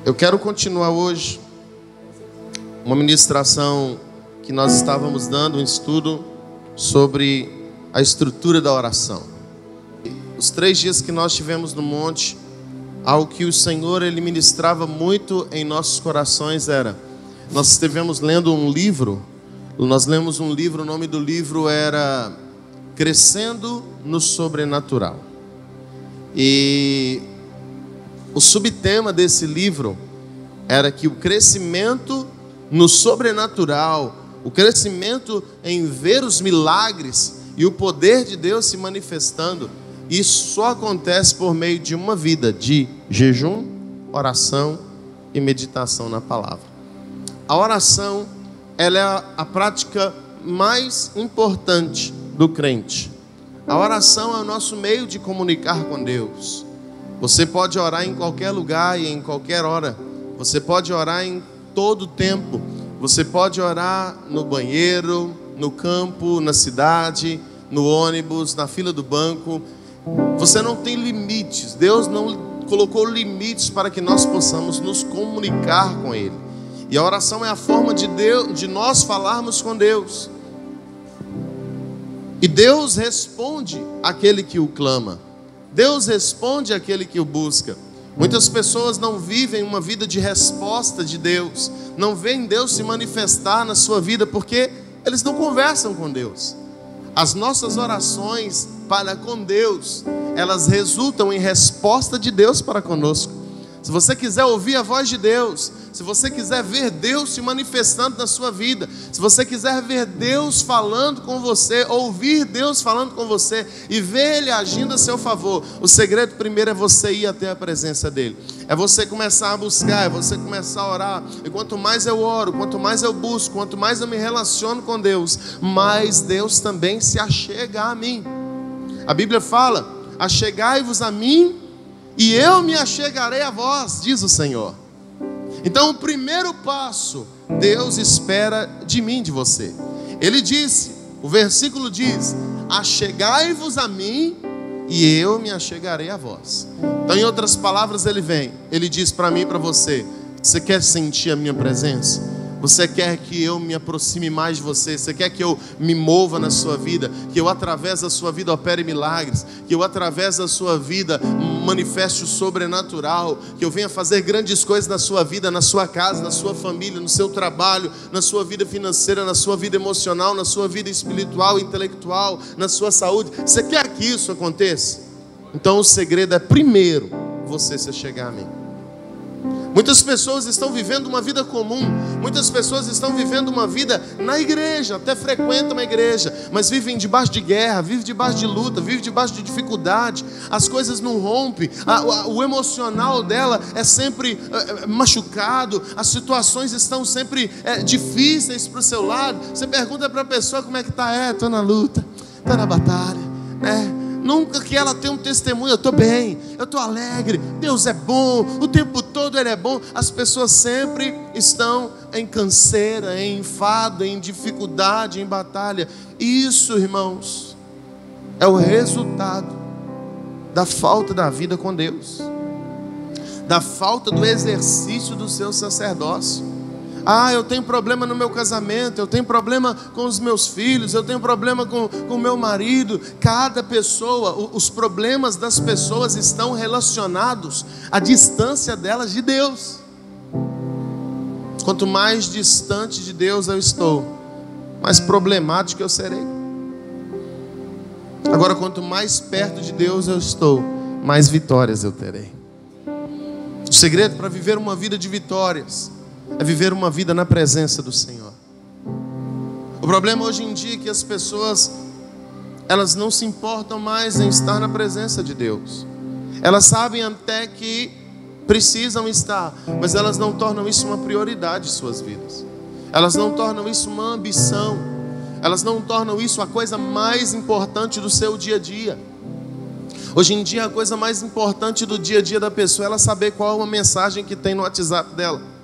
Eu quero continuar hoje uma ministração que nós estávamos dando, um estudo sobre a estrutura da oração. Os 3 dias que nós tivemos no monte, algo que o Senhor Ele ministrava muito em nossos corações era, nós estivemos lendo um livro, o nome do livro era Crescendo no Sobrenatural. E o subtema desse livro era que o crescimento no sobrenatural, o crescimento em ver os milagres e o poder de Deus se manifestando, isso só acontece por meio de uma vida de jejum, oração e meditação na palavra. A oração, ela é a prática mais importante do crente. A oração é o nosso meio de comunicar com Deus. Você pode orar em qualquer lugar e em qualquer hora. Você pode orar em todo tempo. Você pode orar no banheiro, no campo, na cidade, no ônibus, na fila do banco. Você não tem limites. Deus não colocou limites para que nós possamos nos comunicar com Ele. E a oração é a forma de nós falarmos com Deus. E Deus responde àquele que o clama. Deus responde àquele que o busca. Muitas pessoas não vivem uma vida de resposta de Deus. Não veem Deus se manifestar na sua vida porque eles não conversam com Deus. As nossas orações para com Deus, elas resultam em resposta de Deus para conosco. Se você quiser ouvir a voz de Deus, se você quiser ver Deus se manifestando na sua vida, se você quiser ver Deus falando com você, ouvir Deus falando com você e ver Ele agindo a seu favor, o segredo primeiro é você ir até a presença dEle. É você começar a buscar, é você começar a orar. E quanto mais eu oro, quanto mais eu busco, quanto mais eu me relaciono com Deus, mais Deus também se achega a mim. A Bíblia fala: achegai-vos a mim e eu me achegarei a vós, diz o Senhor. Então o primeiro passo, Deus espera de mim, de você. Ele disse, o versículo diz: achegai-vos a mim e eu me achegarei a vós. Então, em outras palavras, ele diz para mim e para você: você quer sentir a minha presença? Você quer que eu me aproxime mais de você? Você quer que eu me mova na sua vida? Que eu, através da sua vida, opere milagres? Que eu, através da sua vida, manifeste o sobrenatural? Que eu venha fazer grandes coisas na sua vida, na sua casa, na sua família, no seu trabalho, na sua vida financeira, na sua vida emocional, na sua vida espiritual, intelectual, na sua saúde? Você quer que isso aconteça? Então o segredo é primeiro você se chegar a mim. Muitas pessoas estão vivendo uma vida comum. Muitas pessoas estão vivendo uma vida na igreja, até frequentam a igreja, mas vivem debaixo de guerra, vivem debaixo de luta, vivem debaixo de dificuldade. As coisas não rompem, o emocional dela é sempre machucado. As situações estão sempre difíceis para o seu lado. Você pergunta para a pessoa como é que está. Estou na luta, estou na batalha, Nunca que ela tenha um testemunho: eu estou bem, eu estou alegre, Deus é bom, o tempo todo Ele é bom. As pessoas sempre estão em canseira, em enfado, em dificuldade, em batalha. Isso, irmãos, é o resultado da falta da vida com Deus, da falta do exercício do seu sacerdócio. Eu tenho problema no meu casamento, eu tenho problema com os meus filhos, eu tenho problema com o meu marido. Cada pessoa, os problemas das pessoas estão relacionados à distância delas de Deus. Quanto mais distante de Deus eu estou, mais problemático eu serei. Agora, quanto mais perto de Deus eu estou, mais vitórias eu terei. O segredo para viver uma vida de vitórias é viver uma vida na presença do Senhor. O problema hoje em dia é que as pessoas, elas não se importam mais em estar na presença de Deus. Elas sabem até que precisam estar, mas elas não tornam isso uma prioridade em suas vidas. Elas não tornam isso uma ambição. Elas não tornam isso a coisa mais importante do seu dia a dia. Hoje em dia a coisa mais importante do dia a dia da pessoa é ela saber qual é a mensagem que tem no WhatsApp dela.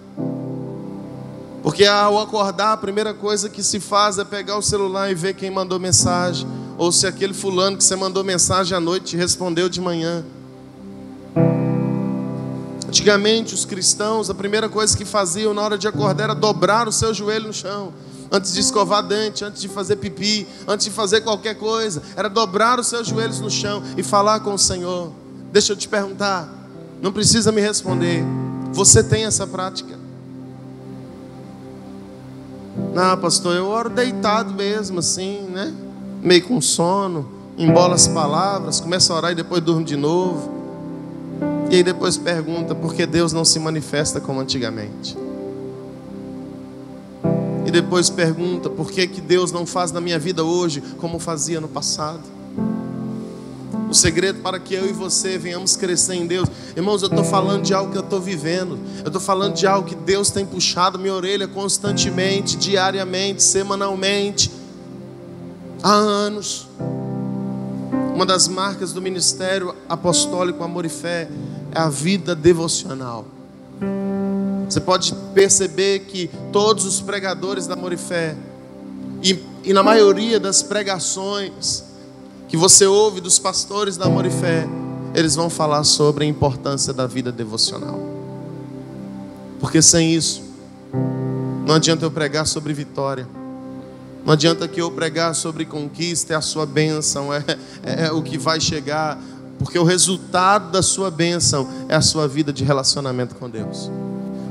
Porque ao acordar, a primeira coisa que se faz é pegar o celular e ver quem mandou mensagem. Ou se aquele fulano que você mandou mensagem à noite te respondeu de manhã. Antigamente os cristãos, a primeira coisa que faziam na hora de acordar era dobrar o seu joelho no chão. Antes de escovar dente, antes de fazer pipi, antes de fazer qualquer coisa, era dobrar os seus joelhos no chão e falar com o Senhor. Deixa eu te perguntar, não precisa me responder, você tem essa prática? Não, pastor, eu oro deitado mesmo assim, né? Meio com sono, embola as palavras, começa a orar e depois durmo de novo. E aí depois pergunta por que Deus não se manifesta como antigamente. E depois pergunta por que Deus não faz na minha vida hoje como fazia no passado. O segredo para que eu e você venhamos crescer em Deus, irmãos, eu estou falando de algo que eu estou vivendo. Eu estou falando de algo que Deus tem puxado minha orelha constantemente, diariamente, semanalmente, há anos. Uma das marcas do ministério apostólico Amor e Fé é a vida devocional. Você pode perceber que todos os pregadores da Amor e Fé, e na maioria das pregações que você ouve dos pastores da Amor e Fé, eles vão falar sobre a importância da vida devocional. Porque sem isso, não adianta eu pregar sobre vitória. Não adianta que eu pregar sobre conquista, é a sua bênção, é o que vai chegar. Porque o resultado da sua bênção é a sua vida de relacionamento com Deus.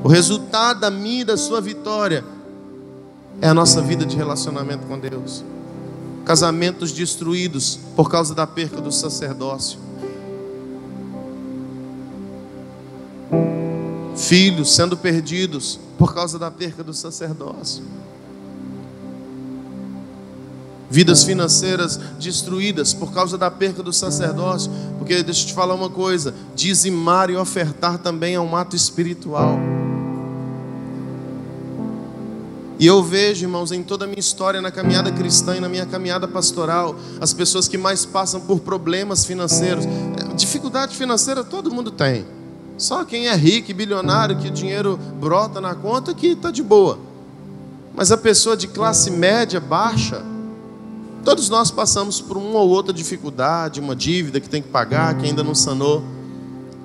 O resultado da minha e da sua vitória é a nossa vida de relacionamento com Deus. Casamentos destruídos por causa da perca do sacerdócio. Filhos sendo perdidos por causa da perca do sacerdócio. Vidas financeiras destruídas por causa da perca do sacerdócio. Porque deixa eu te falar uma coisa: dizimar e ofertar também é um ato espiritual. E eu vejo, irmãos, em toda a minha história na caminhada cristã e na minha caminhada pastoral, as pessoas que mais passam por problemas financeiros. Dificuldade financeira todo mundo tem. Só quem é rico e bilionário, que o dinheiro brota na conta, que está de boa. Mas a pessoa de classe média, baixa, todos nós passamos por uma ou outra dificuldade, uma dívida que tem que pagar, que ainda não sanou.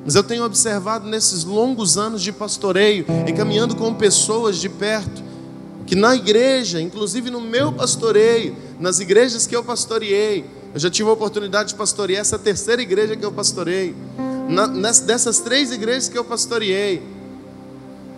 Mas eu tenho observado nesses longos anos de pastoreio, encaminhando com pessoas de perto, que na igreja, inclusive no meu pastoreio, nas igrejas que eu pastoreei, eu já tive a oportunidade de pastorear essa terceira igreja que eu pastorei, dessas 3 igrejas que eu pastoreei,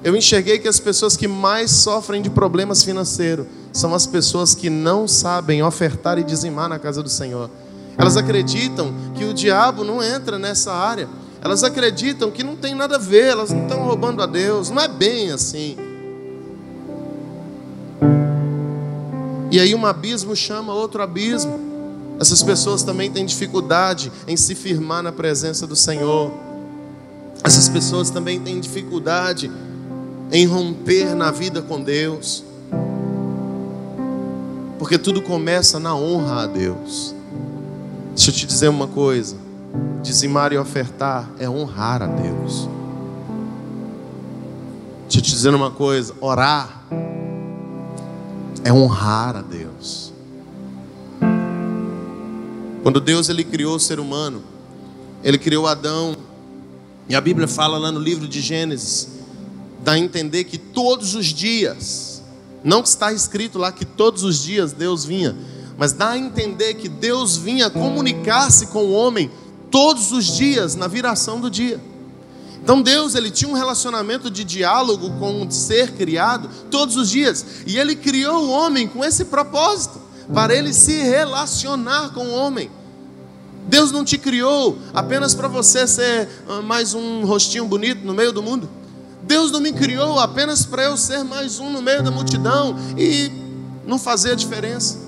eu enxerguei que as pessoas que mais sofrem de problemas financeiros são as pessoas que não sabem ofertar e dizimar na casa do Senhor. Elas acreditam que o diabo não entra nessa área. Elas acreditam que não tem nada a ver, elas não estão roubando a Deus. Não é bem assim. E aí um abismo chama outro abismo. Essas pessoas também têm dificuldade em se firmar na presença do Senhor. Essas pessoas também têm dificuldade em romper na vida com Deus. Porque tudo começa na honra a Deus. Deixa eu te dizer uma coisa: dizimar e ofertar é honrar a Deus. Deixa eu te dizer uma coisa: orar é honrar a Deus. Quando Deus ele criou o ser humano, ele criou Adão, e a Bíblia fala lá no livro de Gênesis, dá a entender que todos os dias, não está escrito lá que todos os dias Deus vinha, mas dá a entender que Deus vinha comunicar-se com o homem todos os dias, na viração do dia. Então Deus ele tinha um relacionamento de diálogo com o ser criado todos os dias. E Ele criou o homem com esse propósito, para ele se relacionar com o homem. Deus não te criou apenas para você ser mais um rostinho bonito no meio do mundo. Deus não me criou apenas para eu ser mais um no meio da multidão e não fazer a diferença.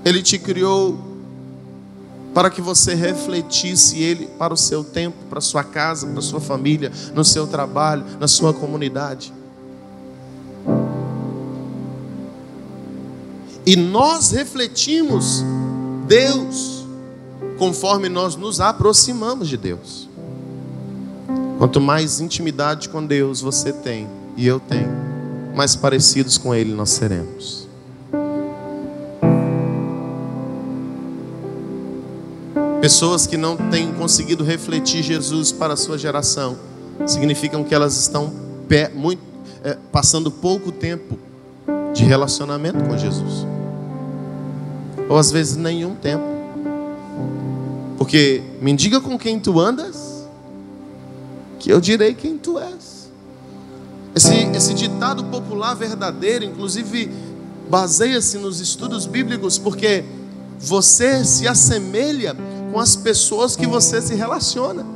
Ele te criou para que você refletisse Ele para o seu tempo, para a sua casa, para a sua família, no seu trabalho, na sua comunidade. E nós refletimos Deus conforme nós nos aproximamos de Deus. Quanto mais intimidade com Deus você tem e eu tenho, mais parecidos com Ele nós seremos. Pessoas que não têm conseguido refletir Jesus para a sua geração, significam que elas estão passando pouco tempo de relacionamento com Jesus. Ou às vezes nenhum tempo. Porque me diga com quem tu andas, que eu direi quem tu és. Esse ditado popular verdadeiro, inclusive, baseia-se nos estudos bíblicos, porque você se assemelha com as pessoas que você se relaciona.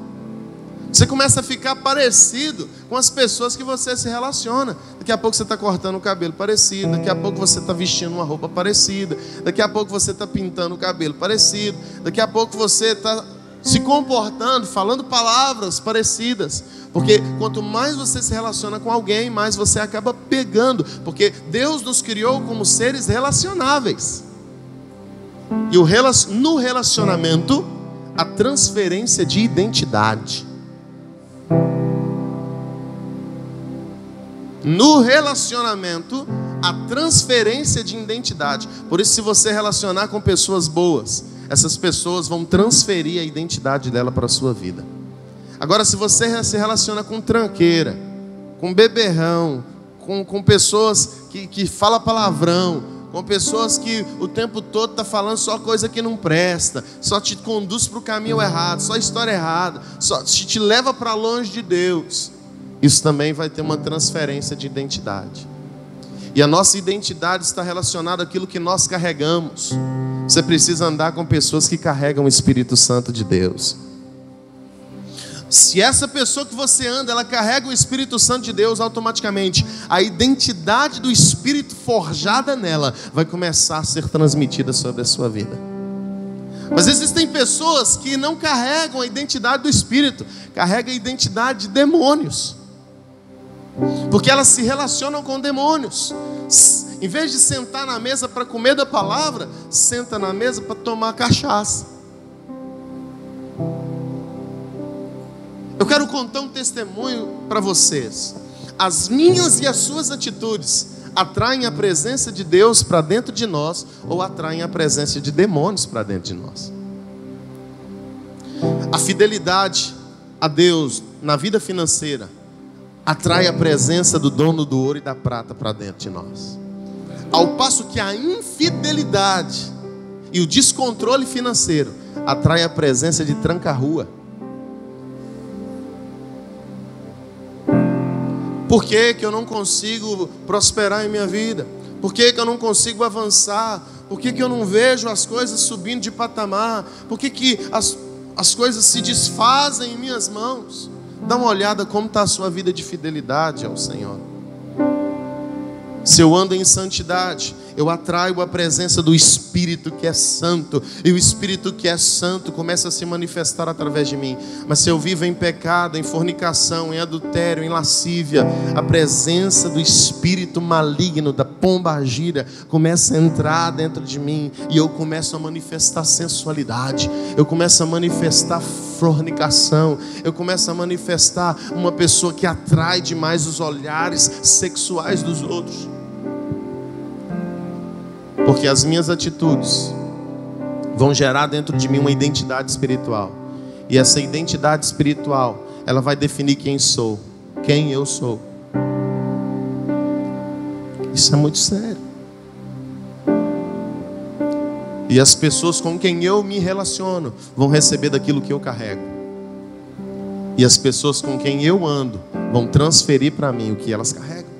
Você começa a ficar parecido com as pessoas que você se relaciona. Daqui a pouco você está cortando o cabelo parecido, daqui a pouco você está vestindo uma roupa parecida, daqui a pouco você está pintando o cabelo parecido, daqui a pouco você está se comportando, falando palavras parecidas. Porque quanto mais você se relaciona com alguém, mais você acaba pegando. Porque Deus nos criou como seres relacionáveis. E no relacionamento, a transferência de identidade. No relacionamento, a transferência de identidade. Por isso, se você relacionar com pessoas boas, essas pessoas vão transferir a identidade dela para a sua vida. Agora, se você se relaciona com tranqueira, com beberrão, com pessoas que falam palavrão, com pessoas que o tempo todo estão falando só coisa que não presta, só te conduz para o caminho errado, só história errada, só te leva para longe de Deus, isso também vai ter uma transferência de identidade. E a nossa identidade está relacionada àquilo que nós carregamos. Você precisa andar com pessoas que carregam o Espírito Santo de Deus. Se essa pessoa que você anda, ela carrega o Espírito Santo de Deus, automaticamente a identidade do Espírito forjada nela vai começar a ser transmitida sobre a sua vida. Mas existem pessoas que não carregam a identidade do Espírito, carregam a identidade de demônios. Porque elas se relacionam com demônios. Em vez de sentar na mesa para comer da palavra, senta na mesa para tomar cachaça. Eu quero contar um testemunho para vocês. As minhas e as suas atitudes atraem a presença de Deus para dentro de nós, ou atraem a presença de demônios para dentro de nós. A fidelidade a Deus na vida financeira atrai a presença do dono do ouro e da prata para dentro de nós. Ao passo que a infidelidade e o descontrole financeiro atrai a presença de tranca-rua. Por que eu não consigo prosperar em minha vida? Por que eu não consigo avançar? Por que eu não vejo as coisas subindo de patamar? Por que as coisas se desfazem em minhas mãos? Dá uma olhada como está a sua vida de fidelidade ao Senhor. Se eu ando em santidade, eu atraio a presença do Espírito que é santo, e o Espírito que é santo começa a se manifestar através de mim. Mas se eu vivo em pecado, em fornicação, em adultério, em lascívia, a presença do espírito maligno, da pombagira, começa a entrar dentro de mim, e eu começo a manifestar sensualidade, eu começo a manifestar fornicação, eu começo a manifestar uma pessoa que atrai demais os olhares sexuais dos outros. Porque as minhas atitudes vão gerar dentro de mim uma identidade espiritual. E essa identidade espiritual, ela vai definir quem sou, quem eu sou. Isso é muito sério. E as pessoas com quem eu me relaciono vão receber daquilo que eu carrego. E as pessoas com quem eu ando vão transferir para mim o que elas carregam.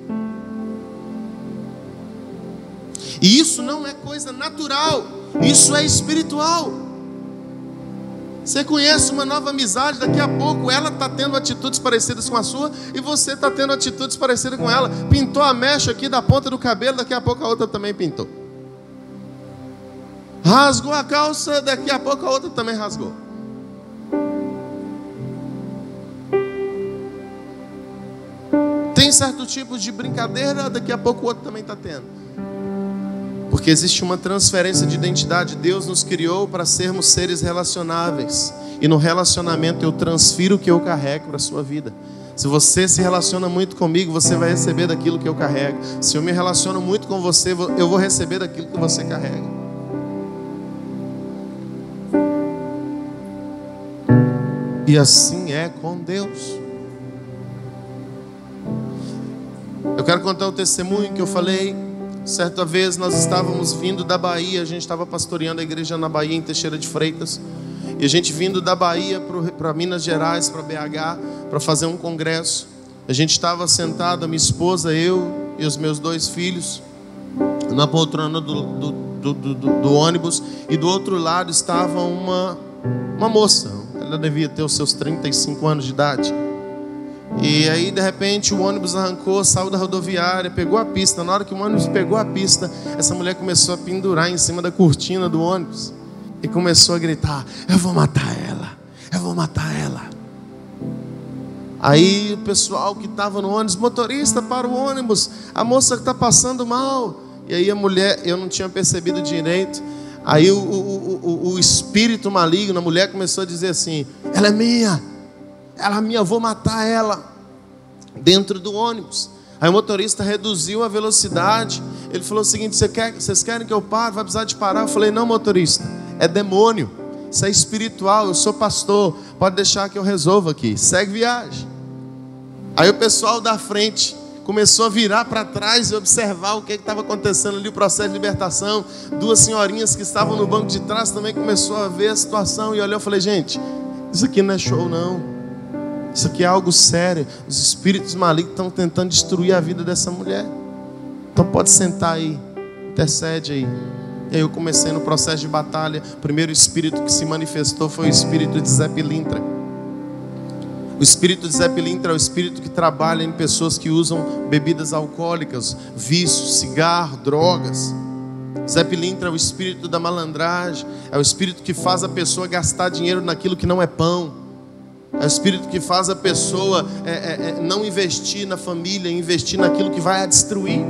E isso não é coisa natural, isso é espiritual. Você conhece uma nova amizade, daqui a pouco ela está tendo atitudes parecidas com a sua, e você está tendo atitudes parecidas com ela. Pintou a mecha aqui da ponta do cabelo, daqui a pouco a outra também pintou. Rasgou a calça, daqui a pouco a outra também rasgou. Tem certo tipo de brincadeira, daqui a pouco o outro também está tendo. Porque existe uma transferência de identidade. Deus nos criou para sermos seres relacionáveis. E no relacionamento eu transfiro o que eu carrego para a sua vida. Se você se relaciona muito comigo, você vai receber daquilo que eu carrego. Se eu me relaciono muito com você, eu vou receber daquilo que você carrega. E assim é com Deus. Eu quero contar o testemunho que eu falei. Certa vez nós estávamos vindo da Bahia, a gente estava pastoreando a igreja na Bahia, em Teixeira de Freitas. E a gente vindo da Bahia para Minas Gerais, para BH, para fazer um congresso. A gente estava sentado, a minha esposa, eu e os meus 2 filhos, na poltrona do ônibus. E do outro lado estava uma moça. Ela devia ter os seus 35 anos de idade. E aí de repente o ônibus arrancou, saiu da rodoviária, pegou a pista. Na hora que o ônibus pegou a pista, essa mulher começou a pendurar em cima da cortina do ônibus e começou a gritar: eu vou matar ela, eu vou matar ela. Aí o pessoal que estava no ônibus: motorista, para o ônibus, a moça está passando mal. E aí a mulher, eu não tinha percebido direito. Aí o espírito maligno, a mulher começou a dizer assim: ela é minha, vou matar ela, dentro do ônibus. Aí o motorista reduziu a velocidade. Ele falou o seguinte: vocês querem que eu pare? Vai precisar de parar? Eu falei: não, motorista, é demônio, isso é espiritual, eu sou pastor, pode deixar que eu resolvo aqui, segue viagem. Aí o pessoal da frente começou a virar para trás e observar o que estava acontecendo ali, o processo de libertação. 2 senhorinhas que estavam no banco de trás também começou a ver a situação e olhou. Eu falei: gente, isso aqui não é show não, isso aqui é algo sério. Os espíritos malignos estão tentando destruir a vida dessa mulher. Então pode sentar aí, intercede aí. E aí eu comecei no processo de batalha. O primeiro espírito que se manifestou foi o espírito de Zé Pilintra. O espírito de Zé Pilintra é o espírito que trabalha em pessoas que usam bebidas alcoólicas, vícios, cigarro, drogas. Zé Pilintra é o espírito da malandragem, é o espírito que faz a pessoa gastar dinheiro naquilo que não é pão. É o espírito que faz a pessoa não investir na família, investir naquilo que vai a destruir.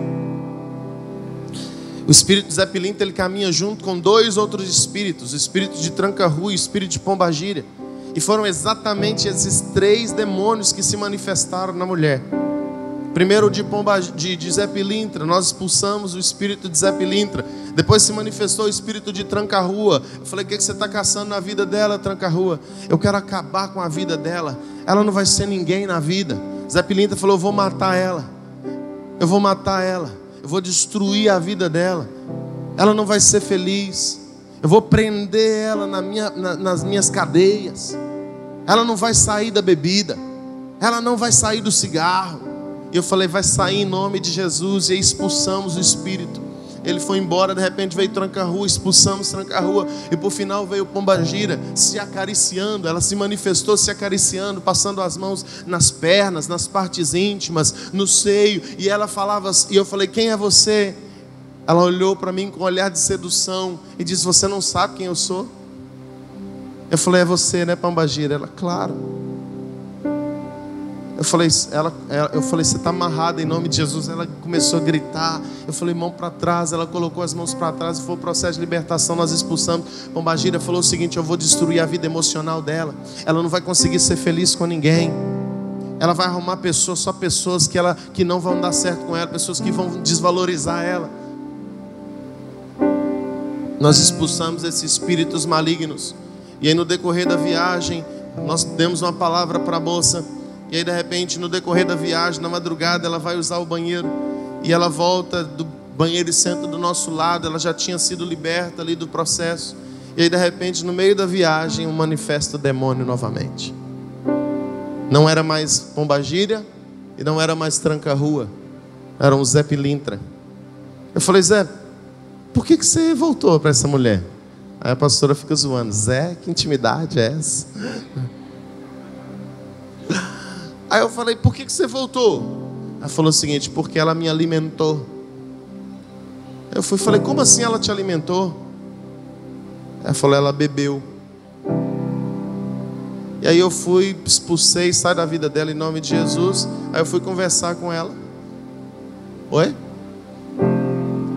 O espírito de Zé Pilintra, ele caminha junto com 2 outros espíritos: o espírito de Tranca-Rua e o espírito de Pombagira. E foram exatamente esses 3 demônios que se manifestaram na mulher. Primeiro de Zé Pilintra, nós expulsamos o espírito de Zé Pilintra. Depois se manifestou o espírito de Tranca-Rua. Eu falei: o que você está caçando na vida dela, Tranca-Rua? Eu quero acabar com a vida dela, ela não vai ser ninguém na vida. Zé Pilintra falou: eu vou matar ela, eu vou matar ela, eu vou destruir a vida dela, ela não vai ser feliz, eu vou prender ela nas minhas cadeias, ela não vai sair da bebida, ela não vai sair do cigarro. E eu falei: vai sair em nome de Jesus. E aí expulsamos o espírito. Ele foi embora, de repente veio Tranca-Rua, expulsamos Tranca-Rua. E por final veio Pombagira se acariciando. Ela se manifestou se acariciando, passando as mãos nas pernas, nas partes íntimas, no seio. E ela falava, e eu falei: quem é você? Ela olhou para mim com um olhar de sedução e disse: você não sabe quem eu sou? Eu falei: é você, né, Pombagira? Ela: claro. Eu falei: você está amarrada em nome de Jesus. Ela começou a gritar. Eu falei: mão para trás. Ela colocou as mãos para trás e foi o processo de libertação. Nós expulsamos. Pombagira falou o seguinte: eu vou destruir a vida emocional dela, ela não vai conseguir ser feliz com ninguém, ela vai arrumar pessoas, só pessoas que não vão dar certo com ela, pessoas que vão desvalorizar ela. Nós expulsamos esses espíritos malignos. E aí no decorrer da viagem nós demos uma palavra para a moça. E aí de repente no decorrer da viagem, na madrugada, ela vai usar o banheiro. E ela volta do banheiro e senta do nosso lado. Ela já tinha sido liberta ali do processo. E aí de repente no meio da viagem manifesta o demônio novamente. Não era mais Pombagira e não era mais Tranca-Rua, era um Zé Pilintra. Eu falei: Zé, por que você voltou para essa mulher? Aí a pastora fica zoando: Zé, que intimidade é essa? Aí eu falei: por que você voltou? Ela falou o seguinte: porque ela me alimentou. Eu falei: como assim ela te alimentou? Ela falou: ela bebeu. E aí eu fui, expulsei, sai da vida dela em nome de Jesus. Aí eu fui conversar com ela. Oi?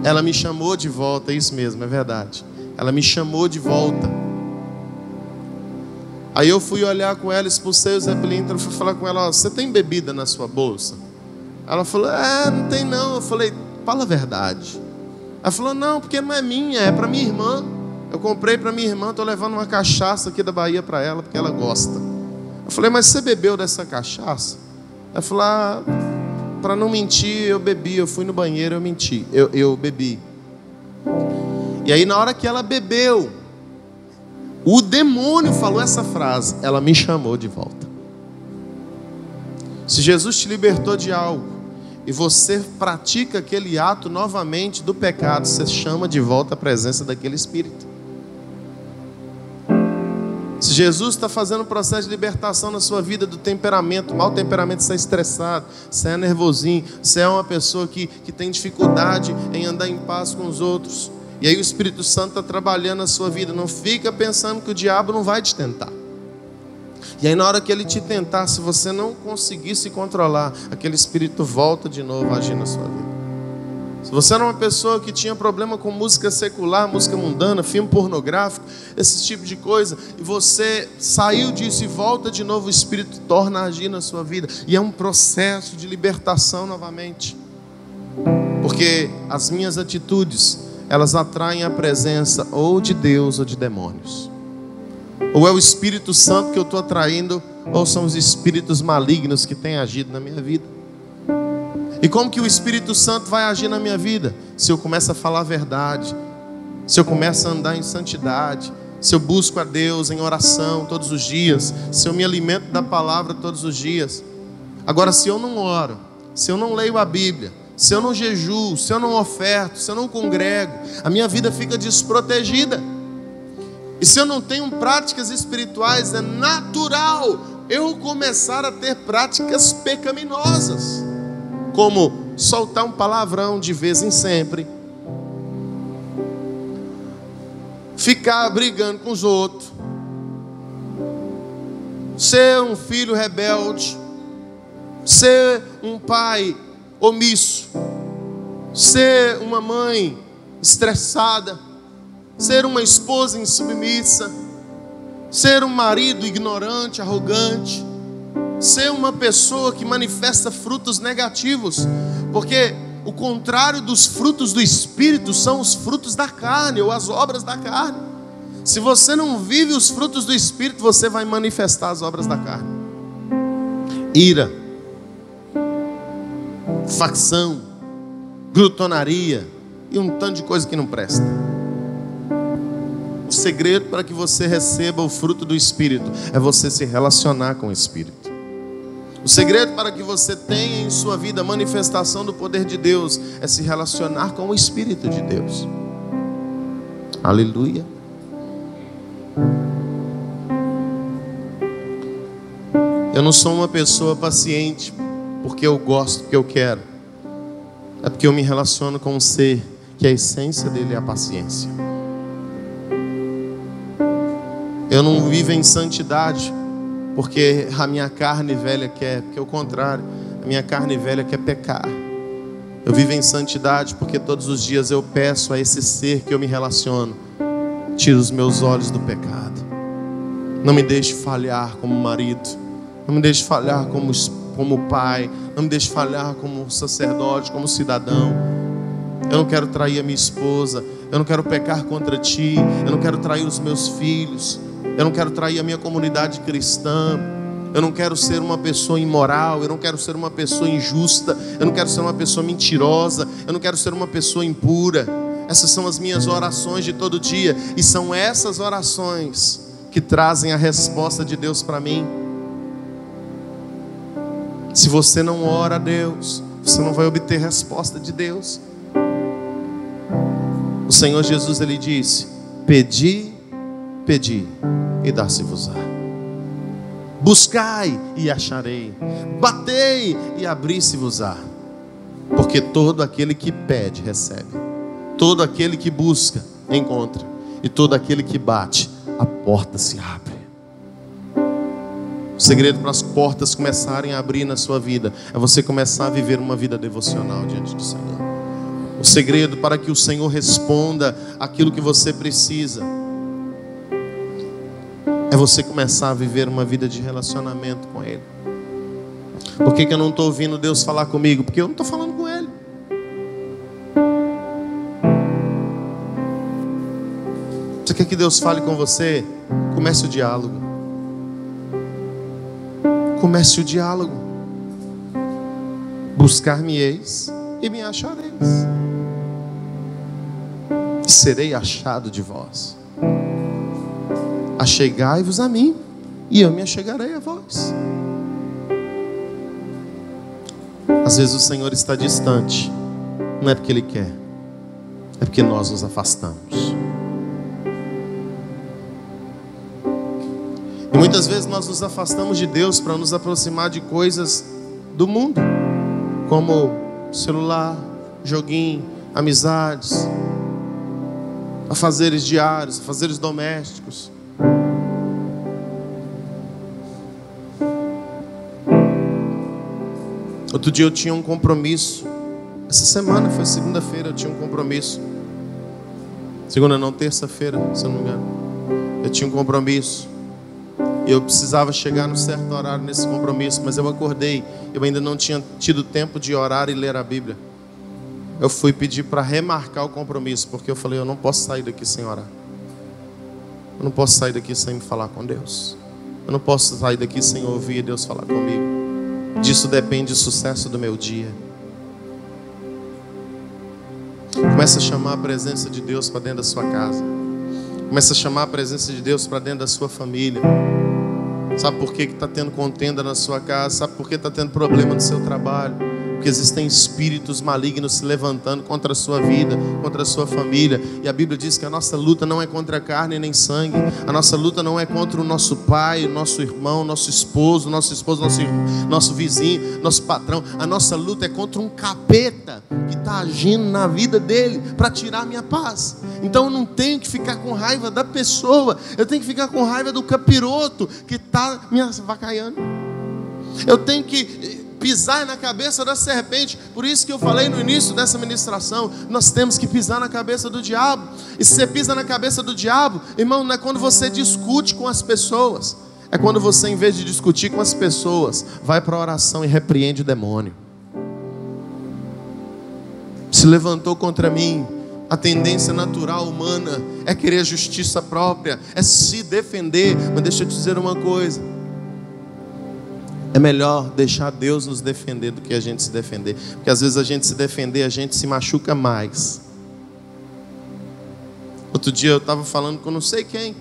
Ela me chamou de volta, é isso mesmo, é verdade. Ela me chamou de volta. Aí eu fui olhar com ela, expulsei o Zé Pilintra, fui falar com ela: ó, você tem bebida na sua bolsa? Ela falou: não tem não. Eu falei: fala a verdade. Ela falou: não, porque não é minha, é para minha irmã. Eu comprei para minha irmã, estou levando uma cachaça aqui da Bahia para ela, porque ela gosta. Eu falei, mas você bebeu dessa cachaça? Ela falou, para não mentir, eu bebi. Eu fui no banheiro, eu menti. Eu bebi. E aí na hora que ela bebeu, o demônio falou essa frase, ela me chamou de volta. Se Jesus te libertou de algo e você pratica aquele ato novamente do pecado, você chama de volta a presença daquele espírito. Se Jesus está fazendo um processo de libertação na sua vida do temperamento, mau temperamento, você é estressado, você é nervosinho, você é uma pessoa que tem dificuldade em andar em paz com os outros, e aí o Espírito Santo está trabalhando na sua vida, não fica pensando que o diabo não vai te tentar. E aí na hora que ele te tentar, se você não conseguir se controlar, aquele espírito volta de novo a agir na sua vida. Se você era uma pessoa que tinha problema com música secular, música mundana, filme pornográfico, esse tipo de coisa, e você saiu disso e volta de novo, o Espírito torna a agir na sua vida. E é um processo de libertação novamente. Porque as minhas atitudes, elas atraem a presença ou de Deus ou de demônios. Ou é o Espírito Santo que eu estou atraindo, ou são os espíritos malignos que têm agido na minha vida. E como que o Espírito Santo vai agir na minha vida? Se eu começo a falar a verdade, se eu começo a andar em santidade, se eu busco a Deus em oração todos os dias, se eu me alimento da palavra todos os dias. Agora, se eu não oro, se eu não leio a Bíblia, se eu não jejuo, se eu não oferto, se eu não congrego, a minha vida fica desprotegida. E se eu não tenho práticas espirituais, é natural eu começar a ter práticas pecaminosas, como soltar um palavrão de vez em sempre, ficar brigando com os outros, ser um filho rebelde, ser um pai omisso, ser uma mãe estressada, ser uma esposa insubmissa, ser um marido ignorante, arrogante, ser uma pessoa que manifesta frutos negativos, porque o contrário dos frutos do Espírito são os frutos da carne, ou as obras da carne. Se você não vive os frutos do Espírito, você vai manifestar as obras da carne. Ira, facção, glutonaria e um tanto de coisa que não presta. O segredo para que você receba o fruto do Espírito é você se relacionar com o Espírito. O segredo para que você tenha em sua vida a manifestação do poder de Deus é se relacionar com o Espírito de Deus. Aleluia. Eu não sou uma pessoa paciente porque eu gosto, porque eu quero. É porque eu me relaciono com um ser que a essência dele é a paciência. Eu não vivo em santidade porque a minha carne velha quer, porque é o contrário, a minha carne velha quer pecar. Eu vivo em santidade porque todos os dias eu peço a esse ser que eu me relaciono, tira os meus olhos do pecado. Não me deixe falhar como marido, não me deixe falhar como pai, não me deixe falhar como sacerdote, como cidadão. Eu não quero trair a minha esposa, eu não quero pecar contra ti, eu não quero trair os meus filhos, eu não quero trair a minha comunidade cristã, eu não quero ser uma pessoa imoral, eu não quero ser uma pessoa injusta, eu não quero ser uma pessoa mentirosa, eu não quero ser uma pessoa impura. Essas são as minhas orações de todo dia, e são essas orações que trazem a resposta de Deus para mim. Se você não ora a Deus, você não vai obter resposta de Deus. O Senhor Jesus, Ele disse: pedi, pedi e dar-se-vos-á. Buscai e acharei, batei e abrir-se-vos-á. Porque todo aquele que pede, recebe. Todo aquele que busca, encontra. E todo aquele que bate, a porta se abre. O segredo para as portas começarem a abrir na sua vida é você começar a viver uma vida devocional diante do Senhor. O segredo para que o Senhor responda aquilo que você precisa é você começar a viver uma vida de relacionamento com Ele. Por que eu não estou ouvindo Deus falar comigo? Porque eu não estou falando com Ele. Você quer que Deus fale com você? Comece o diálogo. Comece o diálogo. Buscar-me-eis e me achareis. Serei achado de vós. Achegai-vos a mim e eu me achegarei a vós. Às vezes o Senhor está distante. Não é porque Ele quer, é porque nós nos afastamos. E muitas vezes nós nos afastamos de Deus para nos aproximar de coisas do mundo, como celular, joguinho, amizades, afazeres diários, afazeres domésticos. Outro dia eu tinha um compromisso. Essa semana, foi segunda-feira, eu tinha um compromisso. Segunda não, terça-feira, se eu não me engano. Eu tinha um compromisso. E eu precisava chegar no certo horário nesse compromisso. Mas eu acordei, eu ainda não tinha tido tempo de orar e ler a Bíblia. Eu fui pedir para remarcar o compromisso, porque eu falei, eu não posso sair daqui sem orar. Eu não posso sair daqui sem me falar com Deus. Eu não posso sair daqui sem ouvir Deus falar comigo. Disso depende o sucesso do meu dia. Começa a chamar a presença de Deus para dentro da sua casa. Começa a chamar a presença de Deus para dentro da sua família. Sabe por que está tendo contenda na sua casa? Sabe por que está tendo problema no seu trabalho? Porque existem espíritos malignos se levantando contra a sua vida, contra a sua família. E a Bíblia diz que a nossa luta não é contra a carne nem sangue. A nossa luta não é contra o nosso pai, o nosso irmão, nosso esposo, nosso vizinho, nosso patrão. A nossa luta é contra um capeta que está agindo na vida dele para tirar a minha paz. Então eu não tenho que ficar com raiva da pessoa. Eu tenho que ficar com raiva do capiroto que está me avacalhando. Eu tenho que pisar na cabeça da serpente. Por isso que eu falei no início dessa ministração, nós temos que pisar na cabeça do diabo. E se você pisa na cabeça do diabo, irmão, não é quando você discute com as pessoas, é quando você, em vez de discutir com as pessoas, vai para a oração e repreende o demônio. Se levantou contra mim, a tendência natural humana é querer justiça própria, é se defender. Mas deixa eu te dizer uma coisa: é melhor deixar Deus nos defender do que a gente se defender. Porque às vezes a gente se defender, a gente se machuca mais. Outro dia eu estava falando com não sei quem.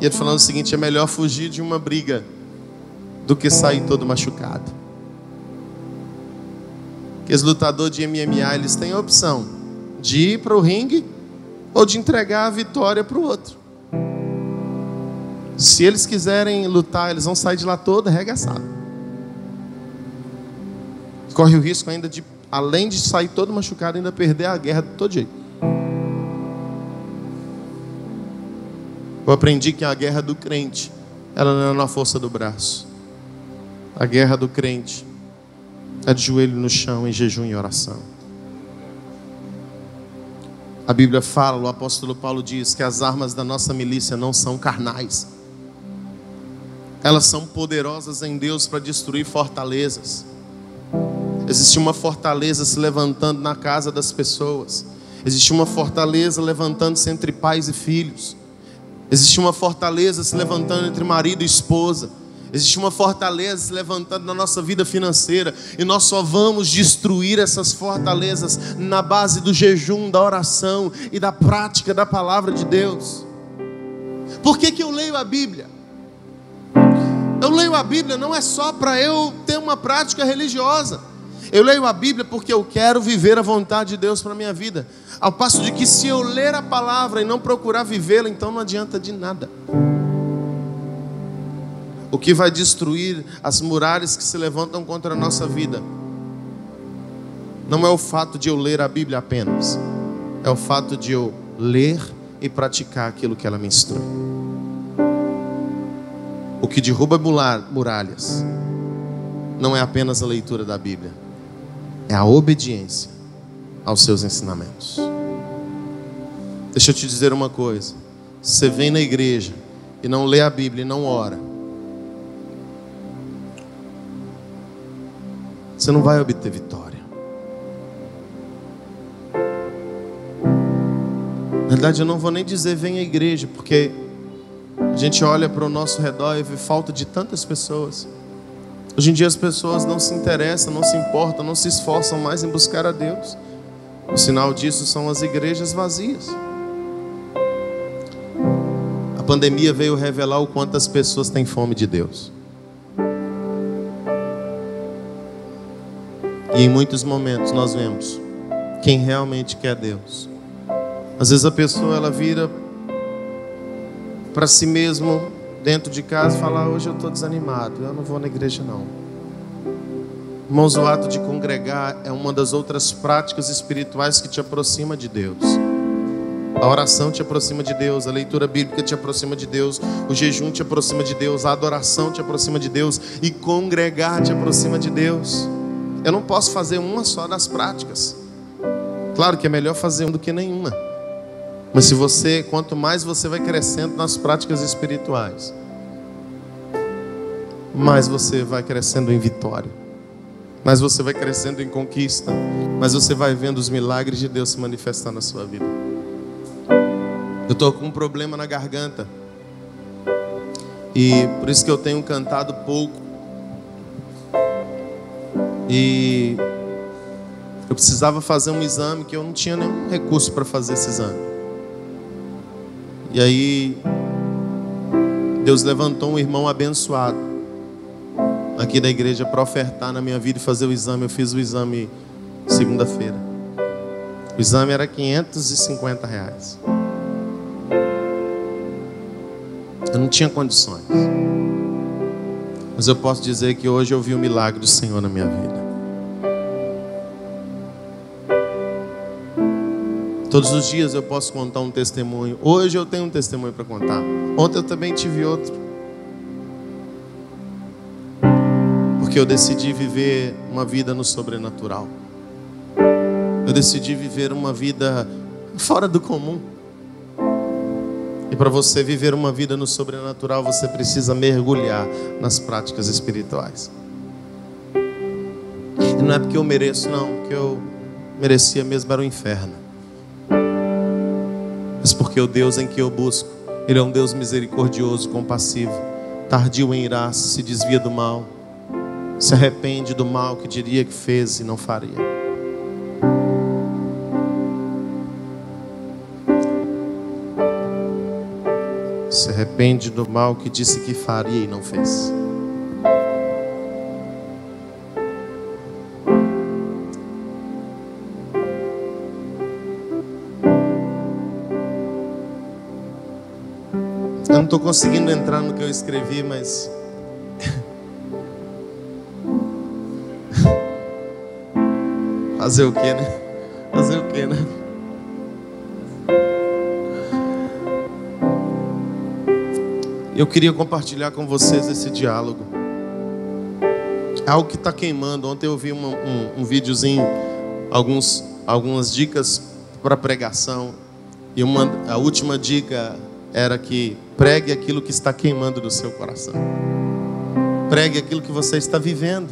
E ele falando o seguinte: é melhor fugir de uma briga do que sair todo machucado. Porque os lutadores de MMA, eles têm a opção de ir para o ringue ou de entregar a vitória para o outro. Se eles quiserem lutar, eles vão sair de lá todo arregaçado. Corre o risco ainda de, além de sair todo machucado, ainda perder a guerra de todo jeito. Eu aprendi que a guerra do crente, ela não é na força do braço. A guerra do crente é de joelho no chão, em jejum e oração. A Bíblia fala, o apóstolo Paulo diz que as armas da nossa milícia não são carnais. Elas são poderosas em Deus para destruir fortalezas. Existe uma fortaleza se levantando na casa das pessoas. Existe uma fortaleza levantando-se entre pais e filhos. Existe uma fortaleza se levantando entre marido e esposa. Existe uma fortaleza se levantando na nossa vida financeira. E nós só vamos destruir essas fortalezas na base do jejum, da oração e da prática da palavra de Deus. Por que eu leio a Bíblia? Eu leio a Bíblia não é só para eu ter uma prática religiosa. Eu leio a Bíblia porque eu quero viver a vontade de Deus para a minha vida. Ao passo de que se eu ler a palavra e não procurar vivê-la, então não adianta de nada. O que vai destruir as muralhas que se levantam contra a nossa vida não é o fato de eu ler a Bíblia apenas, é o fato de eu ler e praticar aquilo que ela me instrui. O que derruba muralhas não é apenas a leitura da Bíblia, é a obediência aos seus ensinamentos. Deixa eu te dizer uma coisa: se você vem na igreja e não lê a Bíblia e não ora, você não vai obter vitória. Na verdade, eu não vou nem dizer vem à igreja, porque A gente olha para o nosso redor e vê falta de tantas pessoas. Hoje em dia as pessoas não se interessam, não se importam, não se esforçam mais em buscar a Deus. O sinal disso são as igrejas vazias. A pandemia veio revelar o quanto as pessoas têm fome de Deus. E em muitos momentos nós vemos quem realmente quer Deus. Às vezes a pessoa ela vira para si mesmo dentro de casa e fala: hoje eu estou desanimado, eu não vou na igreja não. Irmãos, o ato de congregar é uma das outras práticas espirituais que te aproxima de Deus. A oração te aproxima de Deus, a leitura bíblica te aproxima de Deus, o jejum te aproxima de Deus, a adoração te aproxima de Deus e congregar te aproxima de Deus. Eu não posso fazer uma só das práticas. Claro que é melhor fazer uma do que nenhuma. Mas quanto mais você vai crescendo nas práticas espirituais, mais você vai crescendo em vitória, mais você vai crescendo em conquista, mais você vai vendo os milagres de Deus se manifestar na sua vida. Eu estou com um problema na garganta e por isso que eu tenho cantado pouco. E eu precisava fazer um exame que eu não tinha nenhum recurso para fazer esse exame. E aí Deus levantou um irmão abençoado aqui da igreja para ofertar na minha vida e fazer o exame. Eu fiz o exame segunda-feira. O exame era R$550. Eu não tinha condições. Mas eu posso dizer que hoje eu vi o milagre do Senhor na minha vida. Todos os dias eu posso contar um testemunho. Hoje eu tenho um testemunho para contar. Ontem eu também tive outro. Porque eu decidi viver uma vida no sobrenatural. Eu decidi viver uma vida fora do comum. E para você viver uma vida no sobrenatural, você precisa mergulhar nas práticas espirituais. E não é porque eu mereço, não. Porque eu merecia mesmo era o inferno. Mas porque o Deus em que eu busco, Ele é um Deus misericordioso, compassivo, tardio em irar-se, se desvia do mal, se arrepende do mal que diria que fez e não faria. Se arrepende do mal que disse que faria e não fez. Eu não estou conseguindo entrar no que eu escrevi, mas fazer o que, né? Fazer o que, né? Eu queria compartilhar com vocês esse diálogo. É algo que está queimando. Ontem eu vi um videozinho, algumas dicas para pregação. E a última dica era que pregue aquilo que está queimando no seu coração. Pregue aquilo que você está vivendo.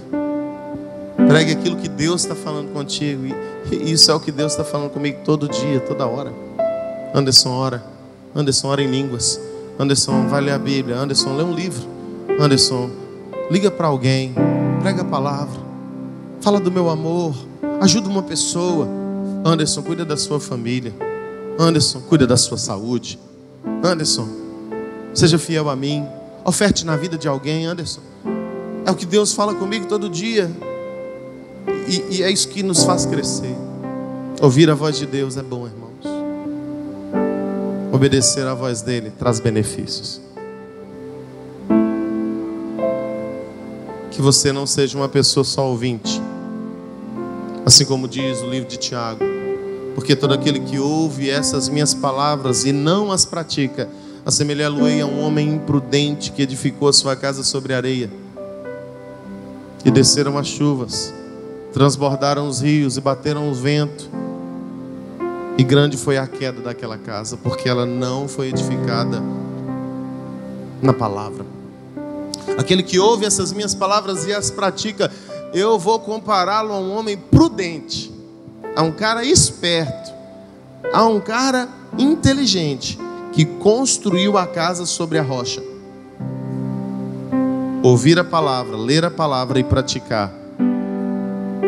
Pregue aquilo que Deus está falando contigo. E isso é o que Deus está falando comigo todo dia, toda hora. Anderson, ora. Anderson, ora em línguas. Anderson, vai ler a Bíblia. Anderson, lê um livro. Anderson, liga para alguém. Prega a palavra. Fala do meu amor. Ajuda uma pessoa. Anderson, cuida da sua família. Anderson, cuida da sua saúde. Anderson, seja fiel a mim. Oferte na vida de alguém, Anderson. É o que Deus fala comigo todo dia. E é isso que nos faz crescer. Ouvir a voz de Deus é bom, irmãos. Obedecer à voz dele traz benefícios. Que você não seja uma pessoa só ouvinte, assim como diz o livro de Tiago. Porque todo aquele que ouve essas minhas palavras e não as pratica, assemelhá-lo-ei a um homem imprudente que edificou a sua casa sobre areia. E desceram as chuvas, transbordaram os rios e bateram o vento. E grande foi a queda daquela casa, porque ela não foi edificada na palavra. Aquele que ouve essas minhas palavras e as pratica, eu vou compará-lo a um homem prudente, a um cara esperto, a um cara inteligente, que construiu a casa sobre a rocha. Ouvir a palavra, ler a palavra e praticar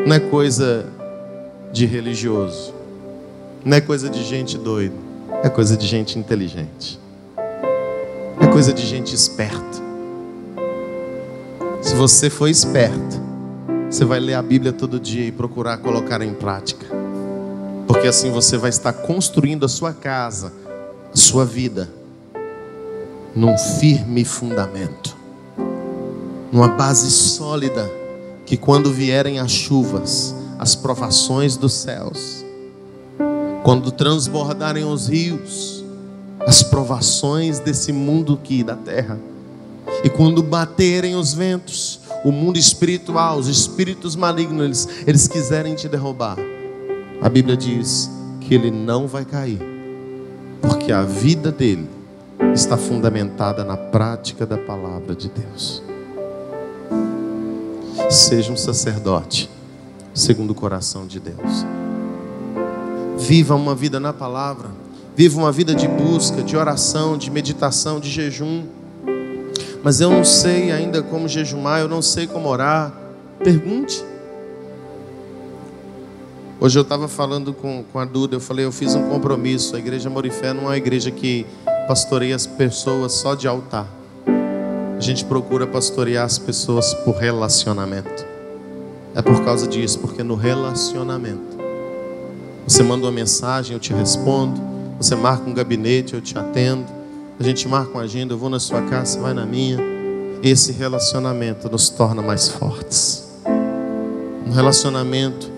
não é coisa de religioso, não é coisa de gente doida, é coisa de gente inteligente, é coisa de gente esperta. Se você for esperto, você vai ler a Bíblia todo dia e procurar colocar em prática, porque assim você vai estar construindo a sua casa, a sua vida, num firme fundamento, numa base sólida, que quando vierem as chuvas, as provações dos céus, quando transbordarem os rios, as provações desse mundo aqui da terra, e quando baterem os ventos, o mundo espiritual, os espíritos malignos, eles quiserem te derrubar, a Bíblia diz que ele não vai cair, porque a vida dele está fundamentada na prática da palavra de Deus. Seja um sacerdote segundo o coração de Deus. Viva uma vida na palavra. Viva uma vida de busca, de oração, de meditação, de jejum. Mas eu não sei ainda como jejumar, eu não sei como orar. Pergunte. Hoje eu estava falando com a Duda, eu falei, eu fiz um compromisso. A igreja Amor e Fé não é uma igreja que pastoreia as pessoas só de altar. A gente procura pastorear as pessoas por relacionamento. É por causa disso, porque no relacionamento você manda uma mensagem, eu te respondo. Você marca um gabinete, eu te atendo. A gente marca uma agenda, eu vou na sua casa, você vai na minha. Esse relacionamento nos torna mais fortes. No relacionamento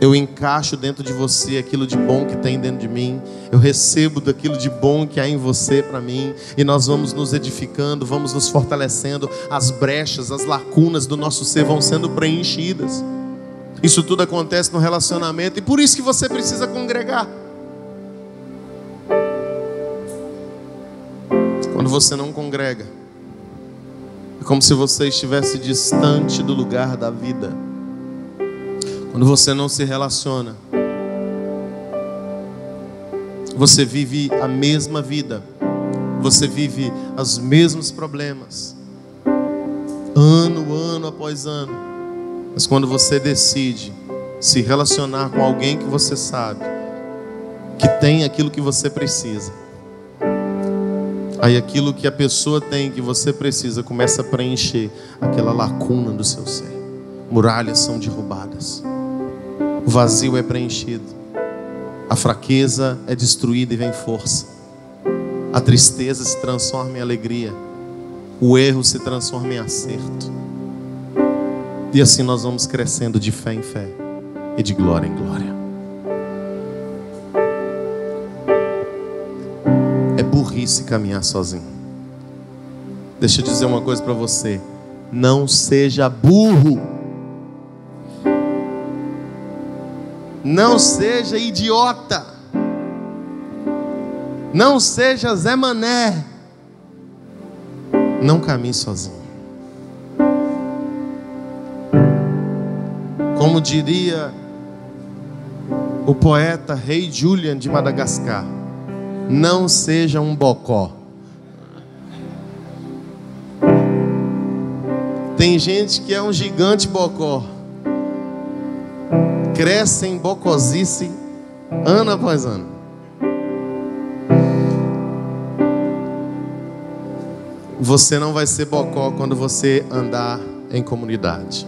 eu encaixo dentro de você aquilo de bom que tem dentro de mim. Eu recebo daquilo de bom que há em você para mim. E nós vamos nos edificando, vamos nos fortalecendo. As brechas, as lacunas do nosso ser vão sendo preenchidas. Isso tudo acontece no relacionamento. E por isso que você precisa congregar. Quando você não congrega, é como se você estivesse distante do lugar da vida. Quando você não se relaciona, você vive a mesma vida, você vive os mesmos problemas, ano após ano. Mas quando você decide se relacionar com alguém que você sabe que tem aquilo que você precisa, aí aquilo que a pessoa tem que você precisa começa a preencher aquela lacuna do seu ser. Muralhas são derrubadas. O vazio é preenchido. A fraqueza é destruída e vem força. A tristeza se transforma em alegria. O erro se transforma em acerto. E assim nós vamos crescendo de fé em fé e de glória em glória. É burrice caminhar sozinho. Deixa eu dizer uma coisa para você. Não seja burro. Não seja idiota. Não seja Zé Mané. Não caminhe sozinho. Como diria o poeta Rei Julian de Madagascar, não seja um bocó. Tem gente que é um gigante bocó, cresce em bocosice ano após ano. Você não vai ser bocó quando você andar em comunidade,